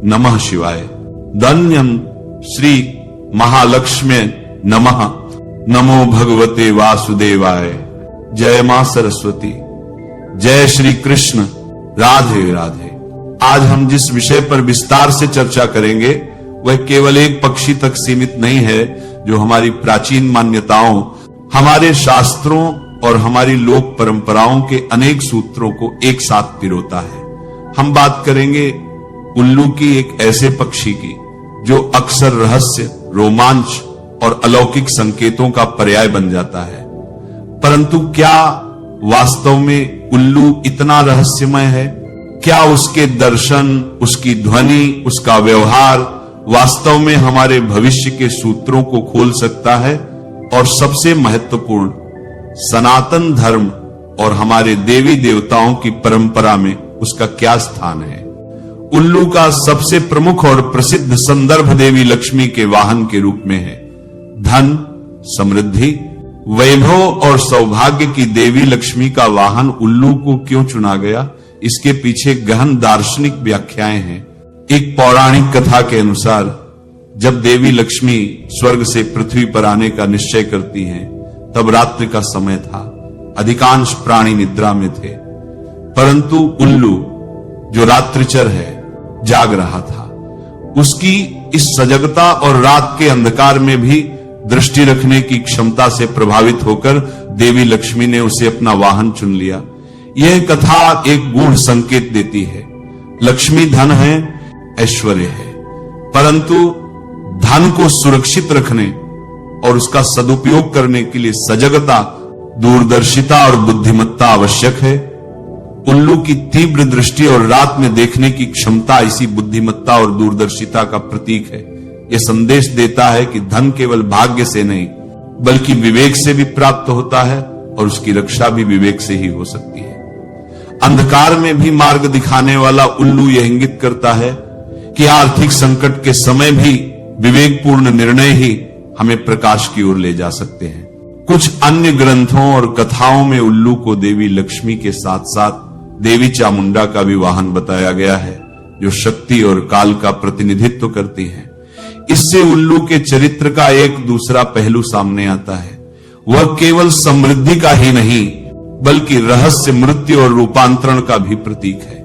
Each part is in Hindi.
नमः शिवाय। धन्यं श्री महालक्ष्मी नमः। नमो भगवते वासुदेवाय। जय मां सरस्वती। जय श्री कृष्ण। राधे राधे। आज हम जिस विषय पर विस्तार से चर्चा करेंगे वह केवल एक पक्षी तक सीमित नहीं है, जो हमारी प्राचीन मान्यताओं, हमारे शास्त्रों और हमारी लोक परंपराओं के अनेक सूत्रों को एक साथ पिरोता है। हम बात करेंगे उल्लू की, एक ऐसे पक्षी की जो अक्सर रहस्य, रोमांच और अलौकिक संकेतों का पर्याय बन जाता है। परंतु क्या वास्तव में उल्लू इतना रहस्यमय है? क्या उसके दर्शन, उसकी ध्वनि, उसका व्यवहार वास्तव में हमारे भविष्य के सूत्रों को खोल सकता है? और सबसे महत्वपूर्ण, सनातन धर्म और हमारे देवी देवताओं की परंपरा में उसका क्या स्थान है? उल्लू का सबसे प्रमुख और प्रसिद्ध संदर्भ देवी लक्ष्मी के वाहन के रूप में है। धन, समृद्धि, वैभव और सौभाग्य की देवी लक्ष्मी का वाहन उल्लू को क्यों चुना गया, इसके पीछे गहन दार्शनिक व्याख्याएं हैं। एक पौराणिक कथा के अनुसार जब देवी लक्ष्मी स्वर्ग से पृथ्वी पर आने का निश्चय करती हैं, तब रात्रि का समय था, अधिकांश प्राणी निद्रा में थे, परंतु उल्लू जो रात्रिचर है जाग रहा था। उसकी इस सजगता और रात के अंधकार में भी दृष्टि रखने की क्षमता से प्रभावित होकर देवी लक्ष्मी ने उसे अपना वाहन चुन लिया। यह कथा एक गूढ़ संकेत देती है। लक्ष्मी धन है, ऐश्वर्य है, परंतु धन को सुरक्षित रखने और उसका सदुपयोग करने के लिए सजगता, दूरदर्शिता और बुद्धिमत्ता आवश्यक है। उल्लू की तीव्र दृष्टि और रात में देखने की क्षमता इसी बुद्धिमत्ता और दूरदर्शिता का प्रतीक है। यह संदेश देता है कि धन केवल भाग्य से नहीं बल्कि विवेक से भी प्राप्त होता है और उसकी रक्षा भी विवेक से ही हो सकती है। अंधकार में भी मार्ग दिखाने वाला उल्लू यह इंगित करता है कि आर्थिक संकट के समय भी विवेकपूर्ण निर्णय ही हमें प्रकाश की ओर ले जा सकते हैं। कुछ अन्य ग्रंथों और कथाओं में उल्लू को देवी लक्ष्मी के साथ साथ देवी चामुंडा का भी वाहन बताया गया है, जो शक्ति और काल का प्रतिनिधित्व करती है। इससे उल्लू के चरित्र का एक दूसरा पहलू सामने आता है। वह केवल समृद्धि का ही नहीं बल्कि रहस्य, मृत्यु और रूपांतरण का भी प्रतीक है।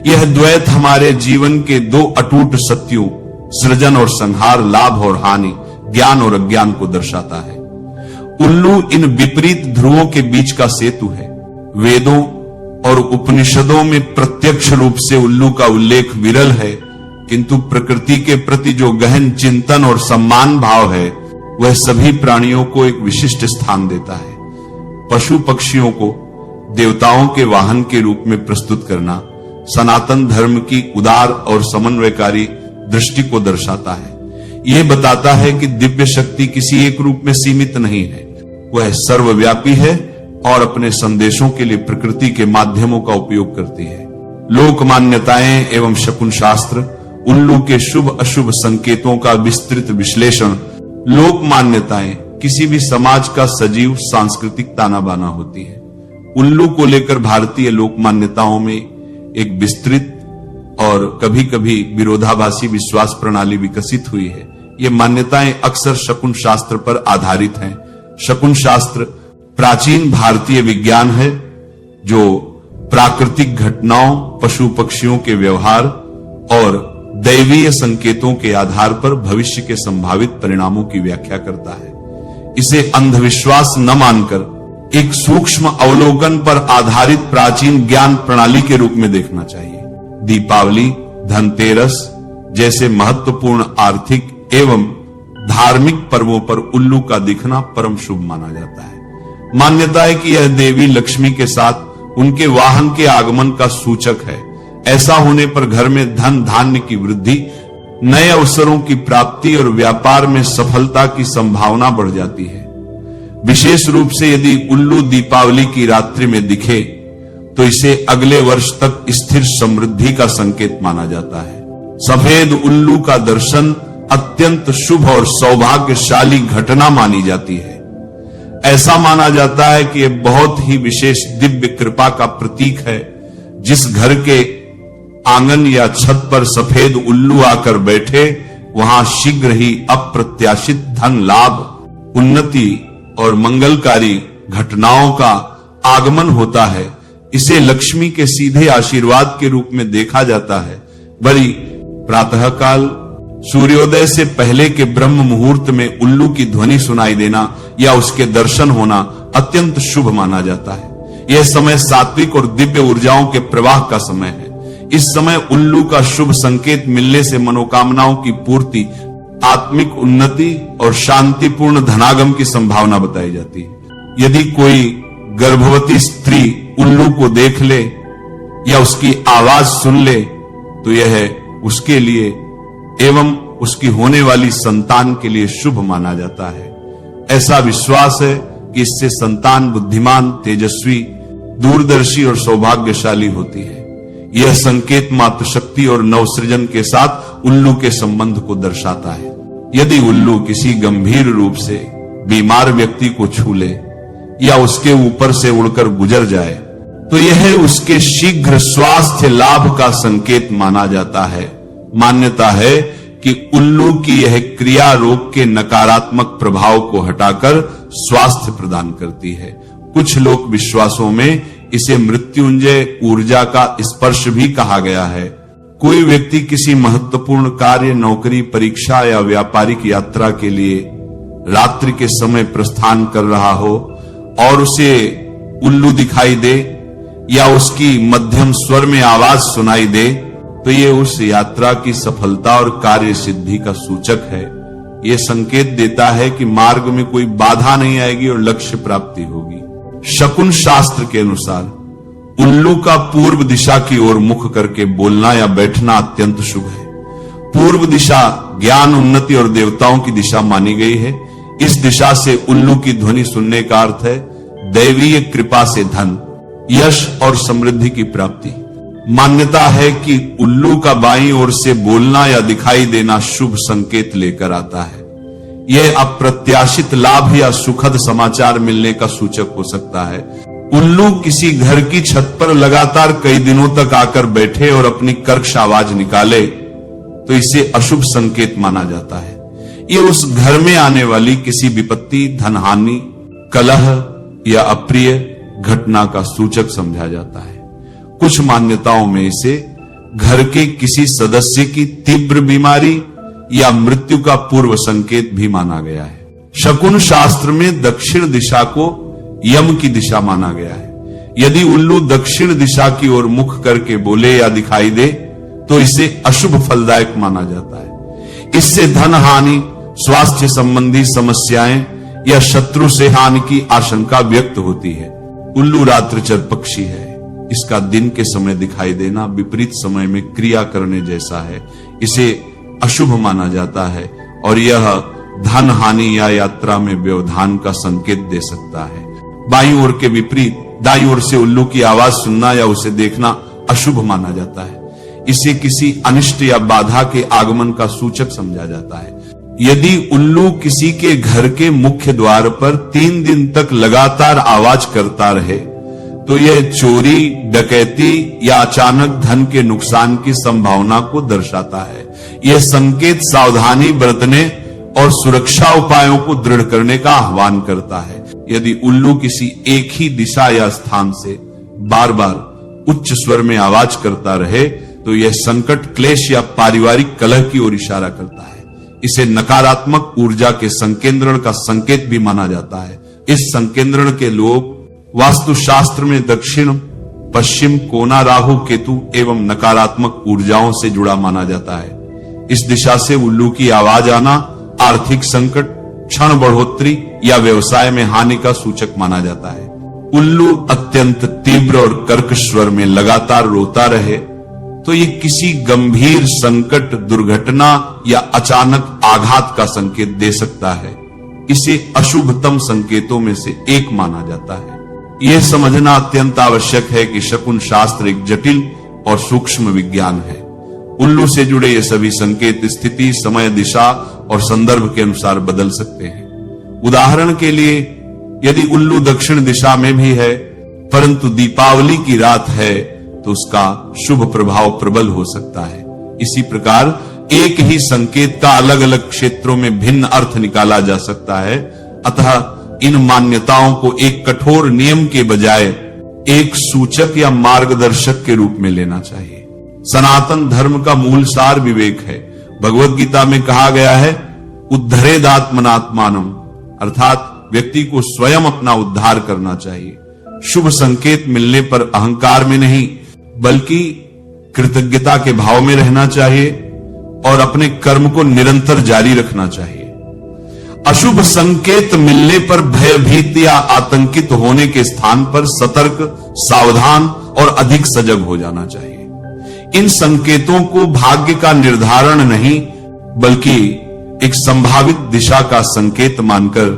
यह द्वैत हमारे जीवन के दो अटूट सत्यों, सृजन और संहार, लाभ और हानि, ज्ञान और अज्ञान को दर्शाता है। उल्लू इन विपरीत ध्रुवों के बीच का सेतु है। वेदों और उपनिषदों में प्रत्यक्ष रूप से उल्लू का उल्लेख विरल है, किंतु प्रकृति के प्रति जो गहन चिंतन और सम्मान भाव है वह सभी प्राणियों को एक विशिष्ट स्थान देता है। पशु पक्षियों को देवताओं के वाहन के रूप में प्रस्तुत करना सनातन धर्म की उदार और समन्वयकारी दृष्टि को दर्शाता है। यह बताता है कि दिव्य शक्ति किसी एक रूप में सीमित नहीं है, वह सर्वव्यापी है और अपने संदेशों के लिए प्रकृति के माध्यमों का उपयोग करती है। लोक मान्यताएं एवं शकुन शास्त्र उल्लू के शुभ अशुभ संकेतों का विस्तृत विश्लेषण। लोक मान्यताएं किसी भी समाज का सजीव सांस्कृतिक ताना बाना होती है। उल्लू को लेकर भारतीय लोक मान्यताओं में एक विस्तृत और कभी कभी विरोधाभासी विश्वास प्रणाली विकसित हुई है। ये मान्यताएं अक्सर शकुन शास्त्र पर आधारित हैं। शकुन शास्त्र प्राचीन भारतीय विज्ञान है जो प्राकृतिक घटनाओं, पशु पक्षियों के व्यवहार और दैवीय संकेतों के आधार पर भविष्य के संभावित परिणामों की व्याख्या करता है। इसे अंधविश्वास न मानकर एक सूक्ष्म अवलोकन पर आधारित प्राचीन ज्ञान प्रणाली के रूप में देखना चाहिए। दीपावली, धनतेरस जैसे महत्वपूर्ण आर्थिक एवं धार्मिक पर्वों पर उल्लू का दिखना परम शुभ माना जाता है। मान्यता है कि यह देवी लक्ष्मी के साथ उनके वाहन के आगमन का सूचक है। ऐसा होने पर घर में धन धान्य की वृद्धि, नए अवसरों की प्राप्ति और व्यापार में सफलता की संभावना बढ़ जाती है। विशेष रूप से यदि उल्लू दीपावली की रात्रि में दिखे तो इसे अगले वर्ष तक स्थिर समृद्धि का संकेत माना जाता है। सफेद उल्लू का दर्शन अत्यंत शुभ और सौभाग्यशाली घटना मानी जाती है। ऐसा माना जाता है कि यह बहुत ही विशेष दिव्य कृपा का प्रतीक है। जिस घर के आंगन या छत पर सफेद उल्लू आकर बैठे, वहां शीघ्र ही अप्रत्याशित धन लाभ, उन्नति और मंगलकारी घटनाओं का आगमन होता है। इसे लक्ष्मी के सीधे आशीर्वाद के रूप में देखा जाता है। बड़ी प्रातःकाल सूर्योदय से पहले के ब्रह्म मुहूर्त में उल्लू की ध्वनि सुनाई देना या उसके दर्शन होना अत्यंत शुभ माना जाता है। यह समय सात्विक और दिव्य ऊर्जाओं के प्रवाह का समय है। इस समय उल्लू का शुभ संकेत मिलने से मनोकामनाओं की पूर्ति, आत्मिक उन्नति और शांतिपूर्ण धनागम की संभावना बताई जाती है। यदि कोई गर्भवती स्त्री उल्लू को देख ले या उसकी आवाज सुन ले तो यह उसके लिए एवं उसकी होने वाली संतान के लिए शुभ माना जाता है। ऐसा विश्वास है कि इससे संतान बुद्धिमान, तेजस्वी, दूरदर्शी और सौभाग्यशाली होती है। यह संकेत मातृशक्ति और नवसृजन के साथ उल्लू के संबंध को दर्शाता है। यदि उल्लू किसी गंभीर रूप से बीमार व्यक्ति को छू ले या उसके ऊपर से उड़कर गुजर जाए तो यह उसके शीघ्र स्वास्थ्य लाभ का संकेत माना जाता है। मान्यता है कि उल्लू की यह क्रिया रोग के नकारात्मक प्रभाव को हटाकर स्वास्थ्य प्रदान करती है। कुछ लोक विश्वासों में इसे मृत्युंजय ऊर्जा का स्पर्श भी कहा गया है। कोई व्यक्ति किसी महत्वपूर्ण कार्य, नौकरी, परीक्षा या व्यापारिक यात्रा के लिए रात्रि के समय प्रस्थान कर रहा हो और उसे उल्लू दिखाई दे या उसकी मध्यम स्वर में आवाज सुनाई दे तो ये उस यात्रा की सफलता और कार्य सिद्धि का सूचक है। ये संकेत देता है कि मार्ग में कोई बाधा नहीं आएगी और लक्ष्य प्राप्ति होगी। शकुन शास्त्र के अनुसार उल्लू का पूर्व दिशा की ओर मुख करके बोलना या बैठना अत्यंत शुभ है। पूर्व दिशा ज्ञान, उन्नति और देवताओं की दिशा मानी गई है। इस दिशा से उल्लू की ध्वनि सुनने का अर्थ है दैवीय कृपा से धन, यश और समृद्धि की प्राप्ति। मान्यता है कि उल्लू का बाईं ओर से बोलना या दिखाई देना शुभ संकेत लेकर आता है। यह अप्रत्याशित लाभ या सुखद समाचार मिलने का सूचक हो सकता है। उल्लू किसी घर की छत पर लगातार कई दिनों तक आकर बैठे और अपनी कर्कश आवाज निकाले तो इसे अशुभ संकेत माना जाता है। यह उस घर में आने वाली किसी विपत्ति, धनहानि, कलह या अप्रिय घटना का सूचक समझा जाता है। कुछ मान्यताओं में इसे घर के किसी सदस्य की तीव्र बीमारी या मृत्यु का पूर्व संकेत भी माना गया है। शकुन शास्त्र में दक्षिण दिशा को यम की दिशा माना गया है। यदि उल्लू दक्षिण दिशा की ओर मुख करके बोले या दिखाई दे तो इसे अशुभ फलदायक माना जाता है। इससे धन हानि, स्वास्थ्य संबंधी समस्याएं या शत्रु से हानि की आशंका व्यक्त होती है। उल्लू रात्रिचर पक्षी है। इसका दिन के समय दिखाई देना विपरीत समय में क्रिया करने जैसा है। इसे अशुभ माना जाता है और यह धन हानि या यात्रा में व्यवधान का संकेत दे सकता है। बाईं ओर के विपरीत दाईं ओर से उल्लू की आवाज सुनना या उसे देखना अशुभ माना जाता है। इसे किसी अनिष्ट या बाधा के आगमन का सूचक समझा जाता है। यदि उल्लू किसी के घर के मुख्य द्वार पर 3 दिन तक लगातार आवाज करता रहे तो यह चोरी, डकैती या अचानक धन के नुकसान की संभावना को दर्शाता है। यह संकेत सावधानी बरतने और सुरक्षा उपायों को दृढ़ करने का आह्वान करता है। यदि उल्लू किसी एक ही दिशा या स्थान से बार बार उच्च स्वर में आवाज करता रहे तो यह संकट, क्लेश या पारिवारिक कलह की ओर इशारा करता है। इसे नकारात्मक ऊर्जा के संकेंद्रण का संकेत भी माना जाता है। इस संकेंद्रण के लोग वास्तुशास्त्र में दक्षिण पश्चिम कोना राहु, केतु एवं नकारात्मक ऊर्जाओं से जुड़ा माना जाता है। इस दिशा से उल्लू की आवाज आना आर्थिक संकट, क्षण बढ़ोतरी या व्यवसाय में हानि का सूचक माना जाता है। उल्लू अत्यंत तीव्र और कर्कश स्वर में लगातार रोता रहे तो ये किसी गंभीर संकट, दुर्घटना या अचानक आघात का संकेत दे सकता है। इसे अशुभतम संकेतों में से एक माना जाता है। यह समझना अत्यंत आवश्यक है कि शकुन शास्त्र एक जटिल और सूक्ष्म विज्ञान है। उल्लू से जुड़े ये सभी संकेत स्थिति, समय, दिशा और संदर्भ के अनुसार बदल सकते हैं। उदाहरण के लिए यदि उल्लू दक्षिण दिशा में भी है परंतु दीपावली की रात है तो उसका शुभ प्रभाव प्रबल हो सकता है। इसी प्रकार एक ही संकेत का अलग अलग क्षेत्रों में भिन्न अर्थ निकाला जा सकता है। अतः इन मान्यताओं को एक कठोर नियम के बजाय एक सूचक या मार्गदर्शक के रूप में लेना चाहिए। सनातन धर्म का मूल सार विवेक है। भगवत गीता में कहा गया है, उद्धरेदात्मनात्मानम, अर्थात व्यक्ति को स्वयं अपना उद्धार करना चाहिए। शुभ संकेत मिलने पर अहंकार में नहीं बल्कि कृतज्ञता के भाव में रहना चाहिए और अपने कर्म को निरंतर जारी रखना चाहिए। अशुभ संकेत मिलने पर भयभीत या आतंकित होने के स्थान पर सतर्क, सावधान और अधिक सजग हो जाना चाहिए। इन संकेतों को भाग्य का निर्धारण नहीं बल्कि एक संभावित दिशा का संकेत मानकर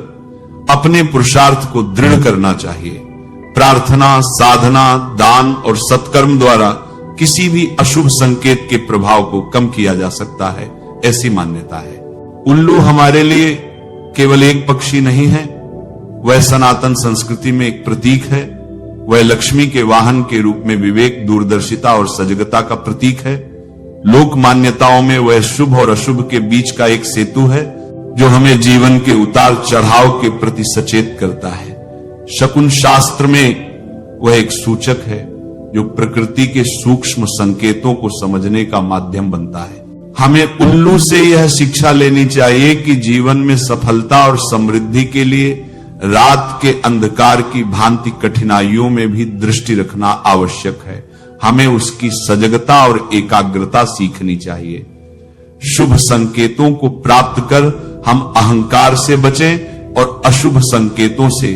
अपने पुरुषार्थ को दृढ़ करना चाहिए। प्रार्थना, साधना, दान और सत्कर्म द्वारा किसी भी अशुभ संकेत के प्रभाव को कम किया जा सकता है, ऐसी मान्यता है। उल्लू हमारे लिए केवल एक पक्षी नहीं है, वह सनातन संस्कृति में एक प्रतीक है। वह लक्ष्मी के वाहन के रूप में विवेक, दूरदर्शिता और सजगता का प्रतीक है। लोक मान्यताओं में वह शुभ और अशुभ के बीच का एक सेतु है जो हमें जीवन के उतार चढ़ाव के प्रति सचेत करता है। शकुन शास्त्र में वह एक सूचक है जो प्रकृति के सूक्ष्म संकेतों को समझने का माध्यम बनता है। हमें उल्लू से यह शिक्षा लेनी चाहिए कि जीवन में सफलता और समृद्धि के लिए रात के अंधकार की भांति कठिनाइयों में भी दृष्टि रखना आवश्यक है। हमें उसकी सजगता और एकाग्रता सीखनी चाहिए। शुभ संकेतों को प्राप्त कर हम अहंकार से बचें और अशुभ संकेतों से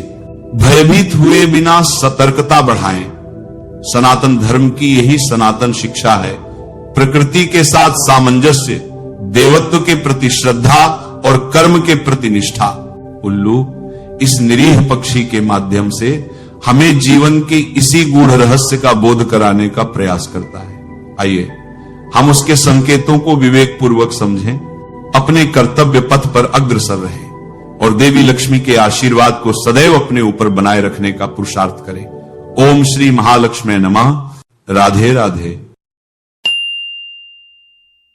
भयभीत हुए बिना सतर्कता बढ़ाएं। सनातन धर्म की यही सनातन शिक्षा है। प्रकृति के साथ सामंजस्य, देवत्व के प्रति श्रद्धा और कर्म के प्रति निष्ठा। उल्लू इस निरीह पक्षी के माध्यम से हमें जीवन के इसी गूढ़ रहस्य का बोध कराने का प्रयास करता है। आइए हम उसके संकेतों को विवेक पूर्वक समझें, अपने कर्तव्य पथ पर अग्रसर रहें और देवी लक्ष्मी के आशीर्वाद को सदैव अपने ऊपर बनाए रखने का पुरुषार्थ करें। ओम श्री महालक्ष्मी नमः। राधे राधे।